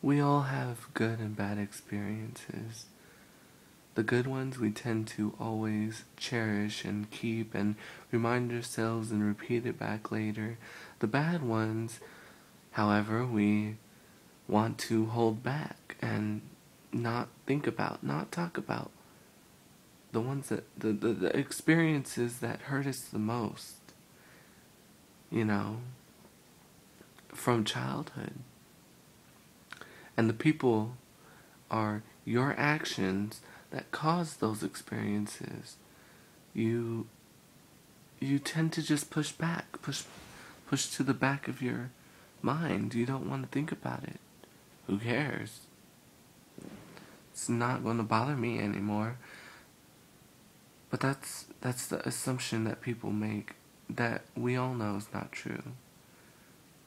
We all have good and bad experiences. The good ones we tend to always cherish and keep and remind ourselves and repeat it back later. The bad ones, however, we want to hold back and not think about, not talk about. The ones that, the experiences that hurt us the most, you know, from childhood. And the people are your actions that cause those experiences. You tend to just push back, push to the back of your mind. You don't want to think about it. Who cares? It's not going to bother me anymore. But that's the assumption that people make that we all know is not true.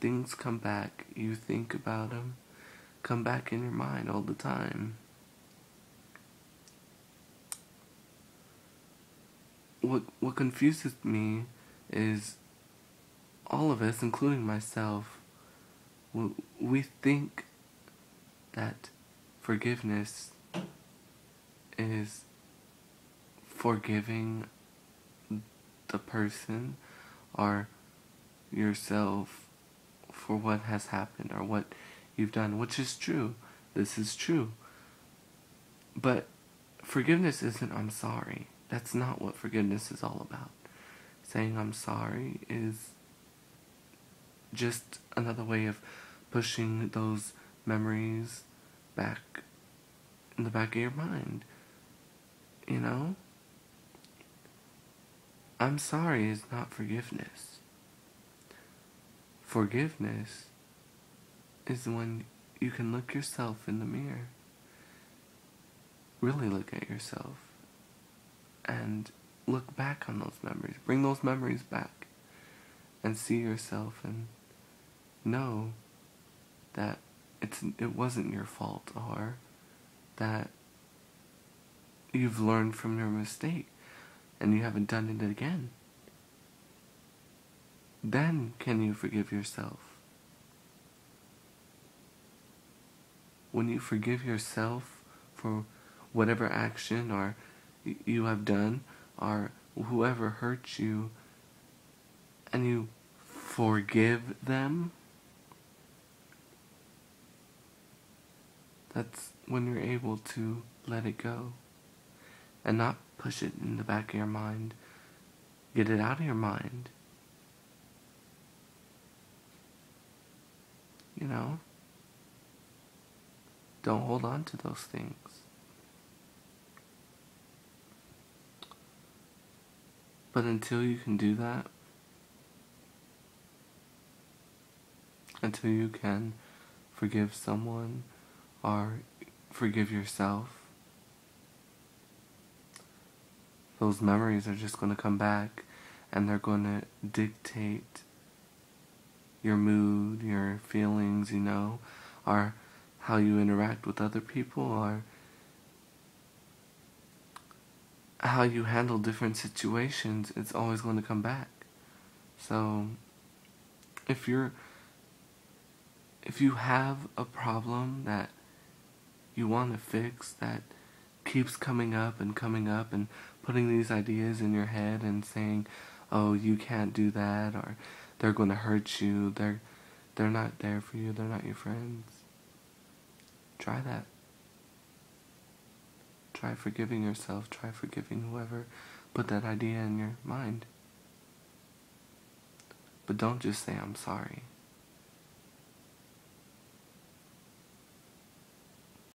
Things come back, you think about them, come back in your mind all the time. What confuses me is all of us, including myself, we think that forgiveness is forgiving the person or yourself for what has happened or what you've done, which is true. This is true. But forgiveness isn't I'm sorry. That's not what forgiveness is all about. Saying I'm sorry is just another way of pushing those memories back in the back of your mind. You know? I'm sorry is not forgiveness. Forgiveness is when you can look yourself in the mirror, really look at yourself, and look back on those memories. Bring those memories back and see yourself and know that it wasn't your fault, or that you've learned from your mistake and you haven't done it again. Then can you forgive yourself. When you forgive yourself for whatever action or you have done or whoever hurt you, and you forgive them, that's when you're able to let it go and not push it in the back of your mind. Get it out of your mind. You know? Don't hold on to those things. But until you can do that, until you can forgive someone or forgive yourself, those memories are just going to come back and they're going to dictate your mood, your feelings, you know, or how you interact with other people, or how you handle different situations. It's always going to come back. So if you have a problem that you want to fix that keeps coming up and putting these ideas in your head and saying, oh, you can't do that, or they're going to hurt you, they're not there for you, they're not your friends, try that. Try forgiving yourself, try forgiving whoever put that idea in your mind. But don't just say I'm sorry.